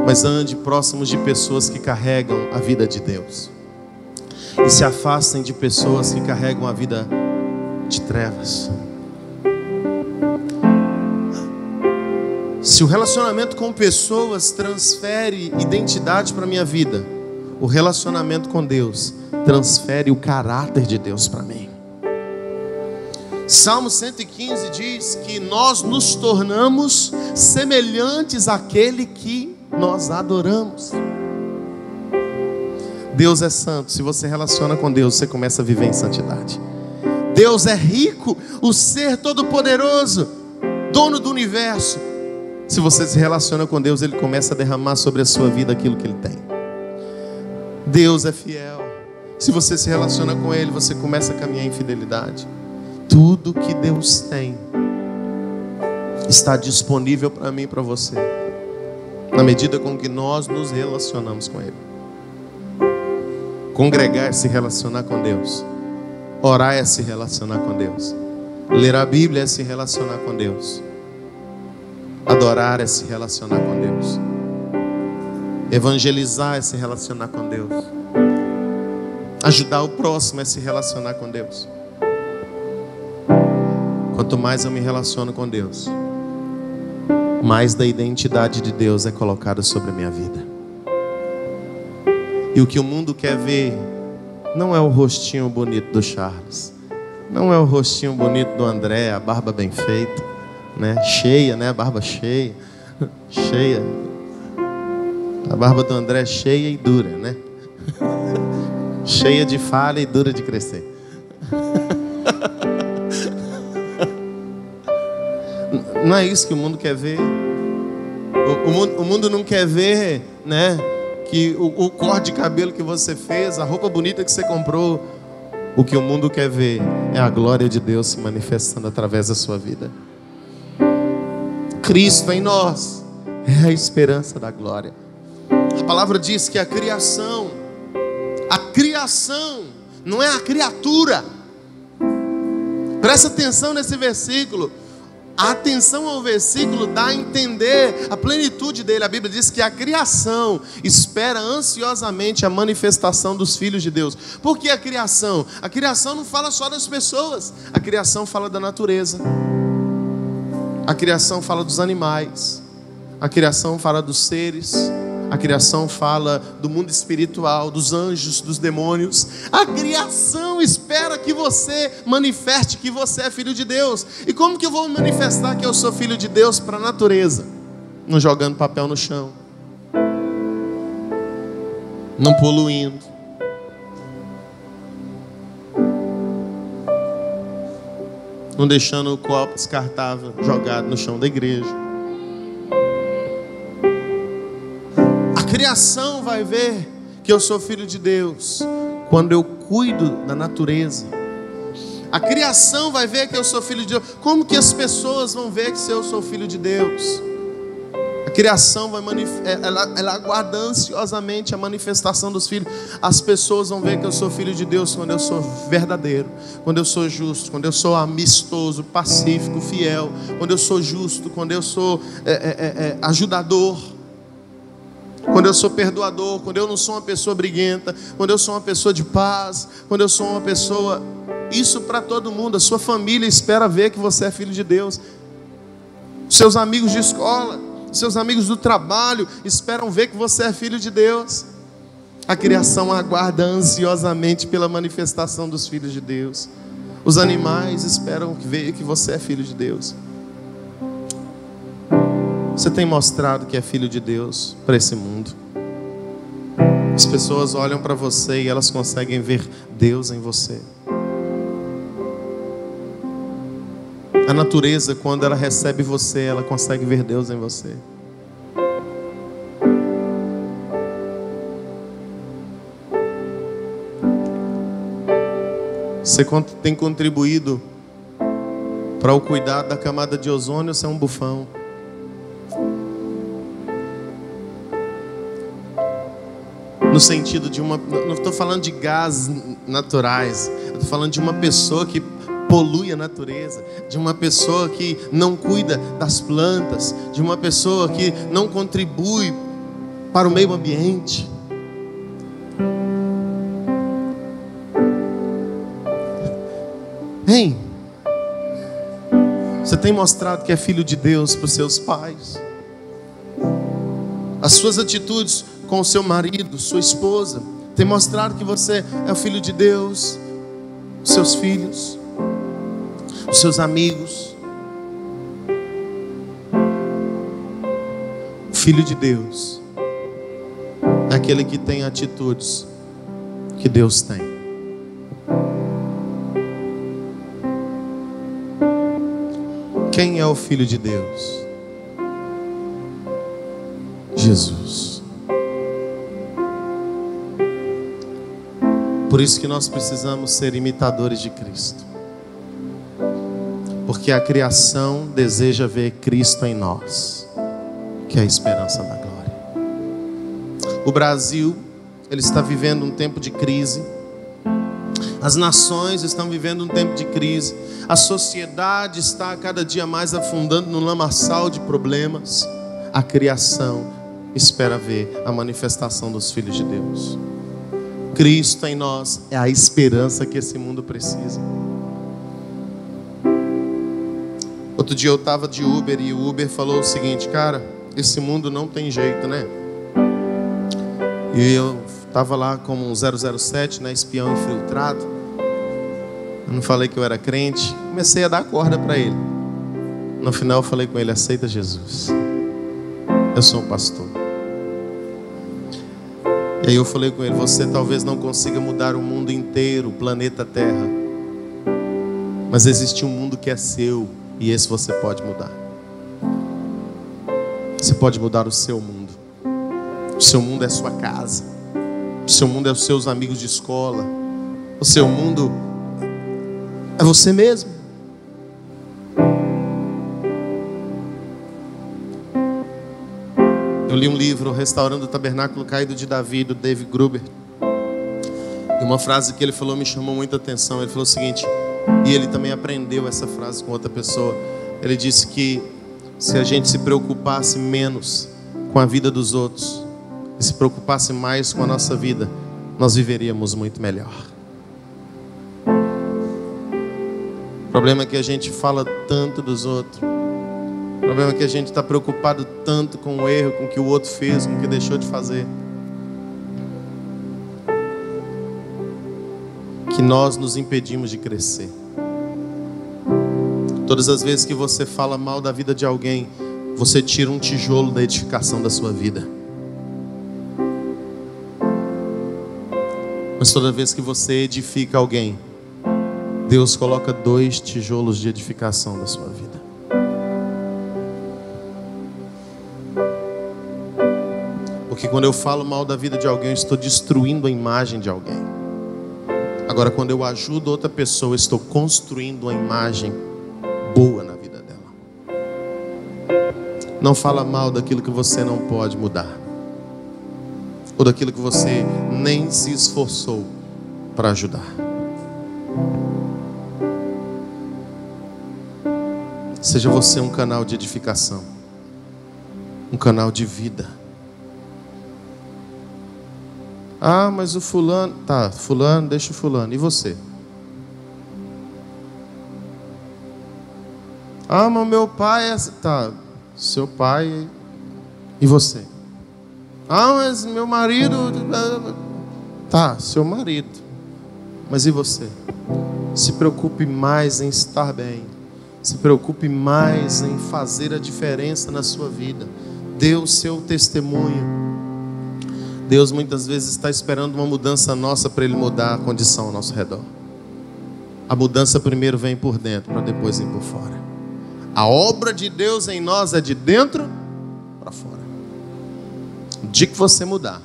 mas ande próximos de pessoas que carregam a vida de Deus, e se afastem de pessoas que carregam a vida de trevas. Se o relacionamento com pessoas transfere identidade para a minha vida, o relacionamento com Deus transfere o caráter de Deus para mim. Salmo 115 diz que nós nos tornamos semelhantes àquele que nós adoramos. Deus é santo. Se você relaciona com Deus, você começa a viver em santidade. Deus é rico, o ser todo-poderoso, dono do universo. Se você se relaciona com Deus, Ele começa a derramar sobre a sua vida aquilo que Ele tem. Deus é fiel. Se você se relaciona com Ele, você começa a caminhar em fidelidade. Tudo que Deus tem está disponível para mim e para você, na medida com que nós nos relacionamos com Ele. Congregar é se relacionar com Deus. Orar é se relacionar com Deus. Ler a Bíblia é se relacionar com Deus. Adorar é se relacionar com Deus. Evangelizar é se relacionar com Deus. Ajudar o próximo é se relacionar com Deus. Quanto mais eu me relaciono com Deus, mais da identidade de Deus é colocada sobre a minha vida. E o que o mundo quer ver não é o rostinho bonito do Charles, não é o rostinho bonito do André, a barba bem feita, né? Cheia, né? A barba cheia, cheia. A barba do André é cheia e dura, né? Cheia de falha e dura de crescer. Não é isso que o mundo quer ver. O mundo não quer ver, né, que o corte de cabelo que você fez, a roupa bonita que você comprou. O que o mundo quer ver é a glória de Deus se manifestando através da sua vida. Cristo em nós é a esperança da glória. A palavra diz que a criação não é a criatura. Presta atenção nesse versículo. A atenção ao versículo dá a entender a plenitude dele. A Bíblia diz que a criação espera ansiosamente a manifestação dos filhos de Deus. Por que a criação? A criação não fala só das pessoas. A criação fala da natureza. A criação fala dos animais. A criação fala dos seres. A criação fala do mundo espiritual, dos anjos, dos demônios. A criação espera que você manifeste que você é filho de Deus. E como que eu vou manifestar que eu sou filho de Deus para a natureza? Não jogando papel no chão, não poluindo, não deixando o copo descartável jogado no chão da igreja. A criação vai ver que eu sou filho de Deus quando eu cuido da natureza. A criação vai ver que eu sou filho de Deus. Como que as pessoas vão ver que eu sou filho de Deus? A criação vai ela aguarda ansiosamente a manifestação dos filhos. As pessoas vão ver que eu sou filho de Deus quando eu sou verdadeiro, quando eu sou justo, quando eu sou amistoso, pacífico, fiel, quando eu sou justo, quando eu sou ajudador, quando eu sou perdoador, quando eu não sou uma pessoa briguenta, quando eu sou uma pessoa de paz, quando eu sou uma pessoa... Isso para todo mundo. A sua família espera ver que você é filho de Deus. Seus amigos de escola, seus amigos do trabalho esperam ver que você é filho de Deus. A criação aguarda ansiosamente pela manifestação dos filhos de Deus. Os animais esperam ver que você é filho de Deus. Você tem mostrado que é filho de Deus para esse mundo. As pessoas olham para você e elas conseguem ver Deus em você. A natureza, quando ela recebe você, ela consegue ver Deus em você. Você tem contribuído para o cuidado da camada de ozônio, você é um bufão. No sentido de uma... Não estou falando de gases naturais. Eu estou falando de uma pessoa que polui a natureza, de uma pessoa que não cuida das plantas, de uma pessoa que não contribui para o meio ambiente. Hein? Você tem mostrado que é filho de Deus para os seus pais. As suas atitudes com o seu marido, sua esposa, tem mostrado que você é o filho de Deus, os seus filhos, os seus amigos. O filho de Deus é aquele que tem atitudes que Deus tem. Quem é o filho de Deus? Jesus. Por isso que nós precisamos ser imitadores de Cristo. Porque a criação deseja ver Cristo em nós, que é a esperança da glória. O Brasil, ele está vivendo um tempo de crise. As nações estão vivendo um tempo de crise. A sociedade está cada dia mais afundando no lamaçal de problemas. A criação espera ver a manifestação dos filhos de Deus. Cristo em nós é a esperança que esse mundo precisa. Outro dia eu estava de Uber e o Uber falou o seguinte: cara, esse mundo não tem jeito, né? E eu estava lá como um 007, né, espião infiltrado. Eu não falei que eu era crente. Comecei a dar corda para ele. No final eu falei com ele: aceita Jesus. Eu sou um pastor. E aí eu falei com ele: você talvez não consiga mudar o mundo inteiro, o planeta Terra, mas existe um mundo que é seu, e esse você pode mudar. Você pode mudar o seu mundo. O seu mundo é sua casa. O seu mundo é os seus amigos de escola. O seu mundo é você mesmo. Eu li um livro, Restaurando o Tabernáculo Caído de Davi, do David Gruber. E uma frase que ele falou me chamou muita atenção. Ele falou o seguinte, e ele também aprendeu essa frase com outra pessoa. Ele disse que se a gente se preocupasse menos com a vida dos outros e se preocupasse mais com a nossa vida, nós viveríamos muito melhor. O problema é que a gente fala tanto dos outros. O problema é que a gente está preocupado tanto com o erro, com o que o outro fez, com o que deixou de fazer, que nós nos impedimos de crescer. Todas as vezes que você fala mal da vida de alguém, você tira um tijolo da edificação da sua vida. Mas toda vez que você edifica alguém, Deus coloca 2 tijolos de edificação da sua vida. Porque quando eu falo mal da vida de alguém, eu estou destruindo a imagem de alguém. Agora, quando eu ajudo outra pessoa, eu estou construindo uma imagem boa na vida dela. Não fala mal daquilo que você não pode mudar, ou daquilo que você nem se esforçou para ajudar. Seja você um canal de edificação, um canal de vida. Ah, mas o fulano... Tá, fulano, deixa o fulano. E você? Ah, mas meu pai é... Tá, seu pai... E você? Ah, mas meu marido... Tá, seu marido. Mas e você? Se preocupe mais em estar bem. Se preocupe mais em fazer a diferença na sua vida. Dê o seu testemunho. Deus muitas vezes está esperando uma mudança nossa para Ele mudar a condição ao nosso redor. A mudança primeiro vem por dentro, para depois vir por fora. A obra de Deus em nós é de dentro para fora. O dia que você mudar,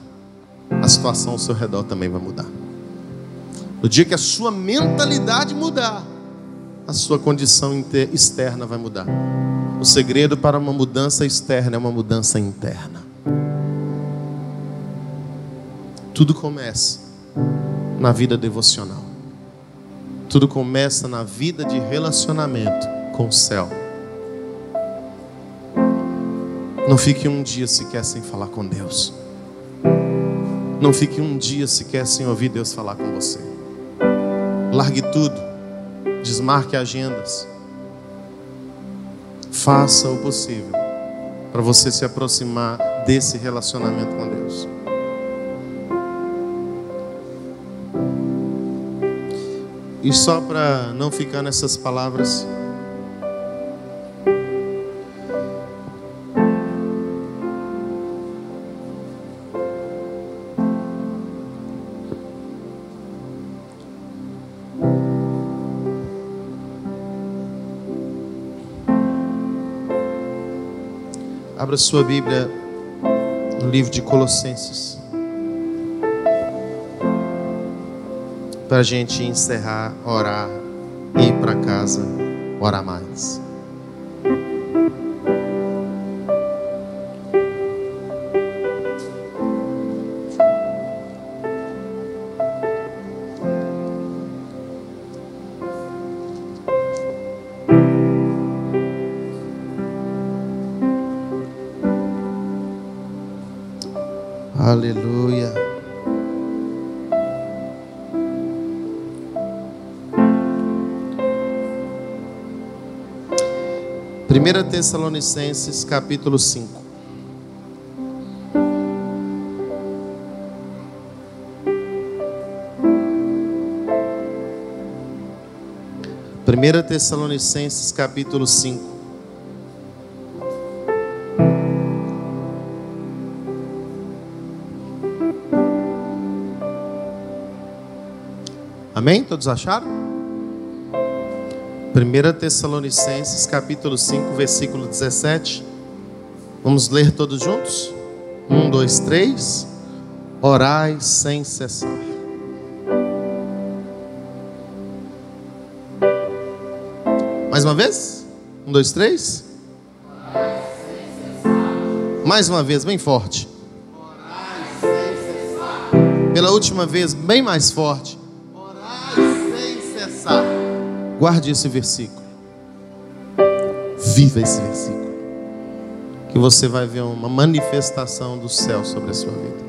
a situação ao seu redor também vai mudar. No dia que a sua mentalidade mudar, a sua condição externa vai mudar. O segredo para uma mudança externa é uma mudança interna. Tudo começa na vida devocional. Tudo começa na vida de relacionamento com o céu. Não fique um dia sequer sem falar com Deus. Não fique um dia sequer sem ouvir Deus falar com você. Largue tudo. Desmarque agendas. Faça o possível para você se aproximar desse relacionamento com Deus. E só para não ficar nessas palavras, abra sua Bíblia no livro de Colossenses, para a gente encerrar, orar e ir para casa orar mais. Aleluia. Primeira Tessalonicenses, capítulo 5. Primeira Tessalonicenses, capítulo 5. Amém? Todos acharam? 1 Tessalonicenses, capítulo 5, versículo 17. Vamos ler todos juntos? 1, 2, 3. Orai sem cessar. Mais uma vez? 1, 2, 3. Mais uma vez, bem forte. Pela última vez, bem mais forte. Guarde esse versículo. Viva esse versículo. Que você vai ver uma manifestação do céu sobre a sua vida.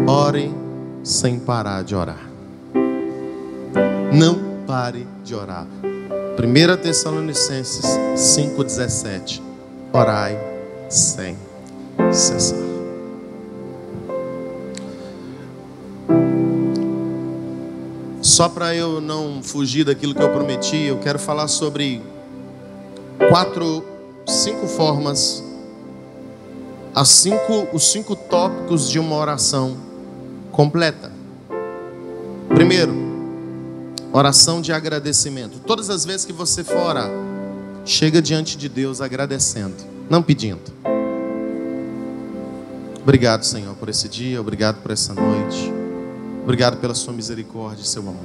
Orem sem parar de orar. Não pare de orar. 1 Tessalonicenses 5,17. Orai sem cessar. Só para eu não fugir daquilo que eu prometi, eu quero falar sobre 5 formas, os 5 tópicos de uma oração completa. Primeiro, oração de agradecimento. Todas as vezes que você for orar, chega diante de Deus agradecendo, não pedindo. Obrigado, Senhor, por esse dia, obrigado por essa noite. Obrigado pela sua misericórdia e seu amor.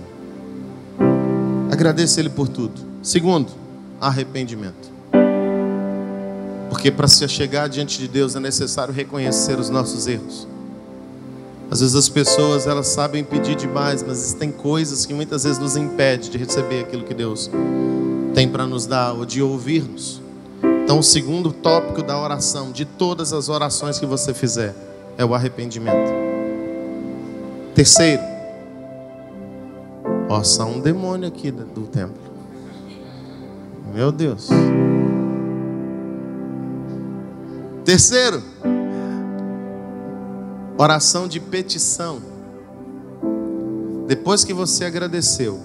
Agradeça Ele por tudo. Segundo, arrependimento. Porque para se chegar diante de Deus é necessário reconhecer os nossos erros. Às vezes as pessoas, elas sabem pedir demais, mas tem coisas que muitas vezes nos impedem de receber aquilo que Deus tem para nos dar ou de ouvir-nos. Então o segundo tópico da oração, de todas as orações que você fizer, é o arrependimento. Terceiro, só um demônio aqui do templo. Meu Deus. Terceiro, oração de petição. Depois que você agradeceu,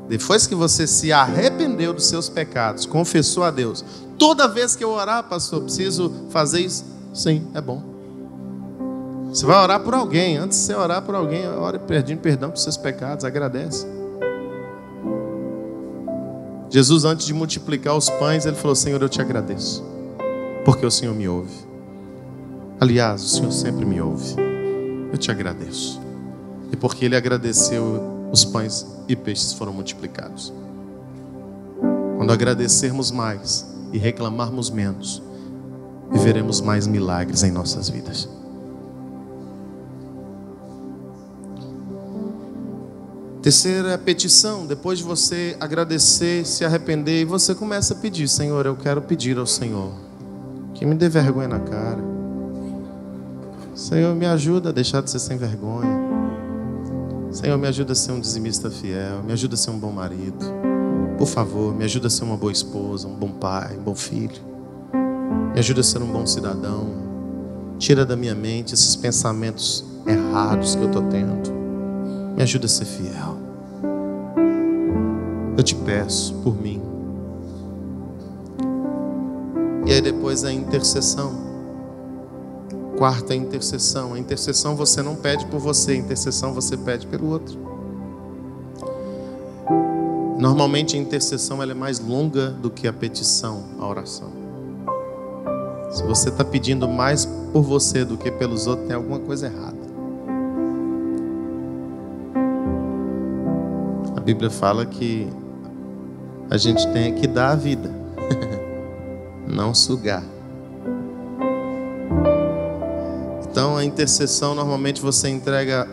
depois que você se arrependeu dos seus pecados, confessou a Deus. Toda vez que eu orar, pastor, preciso fazer isso? Sim, é bom. Você vai orar por alguém. Antes de você orar por alguém, ore pedindo perdão pelos seus pecados. Agradece. Jesus, antes de multiplicar os pães, Ele falou: Senhor, eu te agradeço, porque o Senhor me ouve. Aliás, o Senhor sempre me ouve. Eu te agradeço. E porque Ele agradeceu, os pães e peixes foram multiplicados. Quando agradecermos mais e reclamarmos menos, viveremos mais milagres em nossas vidas. Terceira é a petição. Depois de você agradecer, se arrepender, e você começa a pedir: Senhor, eu quero pedir ao Senhor que me dê vergonha na cara. Senhor, me ajuda a deixar de ser sem vergonha. Senhor, me ajuda a ser um dizimista fiel. Me ajuda a ser um bom marido. Por favor, me ajuda a ser uma boa esposa, um bom pai, um bom filho. Me ajuda a ser um bom cidadão. Tira da minha mente esses pensamentos errados que eu estou tendo. Me ajuda a ser fiel. Eu te peço por mim. E aí depois a intercessão. Quarta intercessão. A intercessão você não pede por você. A intercessão você pede pelo outro. Normalmente a intercessão ela é mais longa do que a petição, a oração. Se você está pedindo mais por você do que pelos outros, tem alguma coisa errada. Bíblia fala que a gente tem que dar a vida, não sugar. Então a intercessão, normalmente você entrega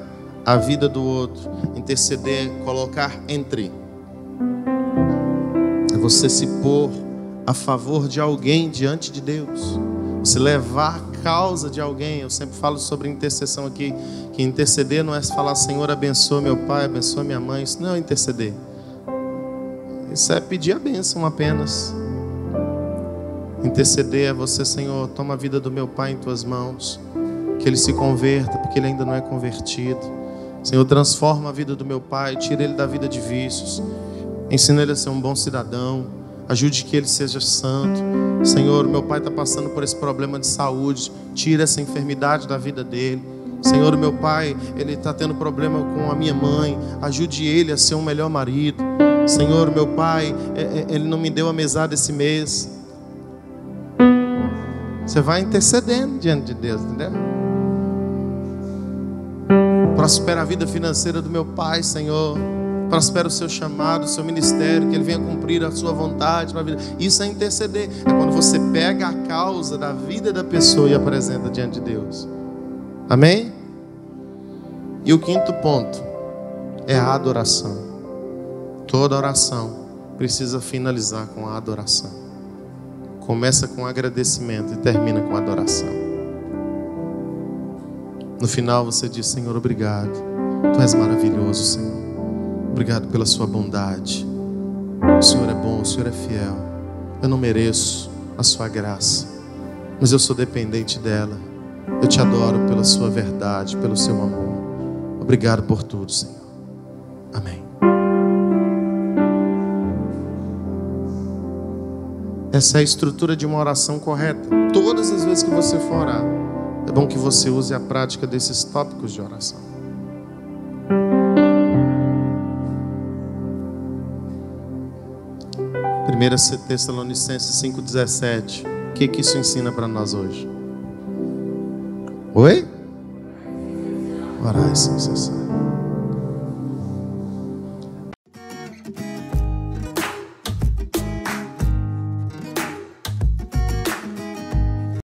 a vida do outro. Interceder é colocar entre. É você se pôr a favor de alguém diante de Deus. Você levar a causa de alguém. Eu sempre falo sobre intercessão aqui, que interceder não é falar: Senhor, abençoa meu pai, abençoa minha mãe. Isso não é interceder. Isso é pedir a bênção apenas. Interceder é você: Senhor, toma a vida do meu pai em tuas mãos, que ele se converta, porque ele ainda não é convertido. Senhor, transforma a vida do meu pai, tira ele da vida de vícios, ensina ele a ser um bom cidadão, ajude que ele seja santo. Senhor, meu pai está passando por esse problema de saúde, tira essa enfermidade da vida dele. Senhor, meu pai, ele está tendo problema com a minha mãe, ajude ele a ser um melhor marido. Senhor, meu pai, ele não me deu a mesada esse mês. Você vai intercedendo diante de Deus, entendeu? Prospera a vida financeira do meu pai, Senhor. Prospera o seu chamado, o seu ministério, que ele venha cumprir a sua vontade para a vida. Isso é interceder. É quando você pega a causa da vida da pessoa e apresenta diante de Deus. Amém? E o quinto ponto é a adoração. Toda oração precisa finalizar com a adoração. Começa com agradecimento e termina com adoração. No final você diz: Senhor, obrigado. Tu és maravilhoso, Senhor. Obrigado pela sua bondade. O Senhor é bom, o Senhor é fiel. Eu não mereço a sua graça, mas eu sou dependente dela. Eu te adoro pela sua verdade, pelo seu amor. Obrigado por tudo, Senhor. Amém. Essa é a estrutura de uma oração correta. Todas as vezes que você for orar, é bom que você use a prática desses tópicos de oração. Primeira Tessalonicenses 5,17. O que isso ensina para nós hoje? Oi? Orai sem cessar.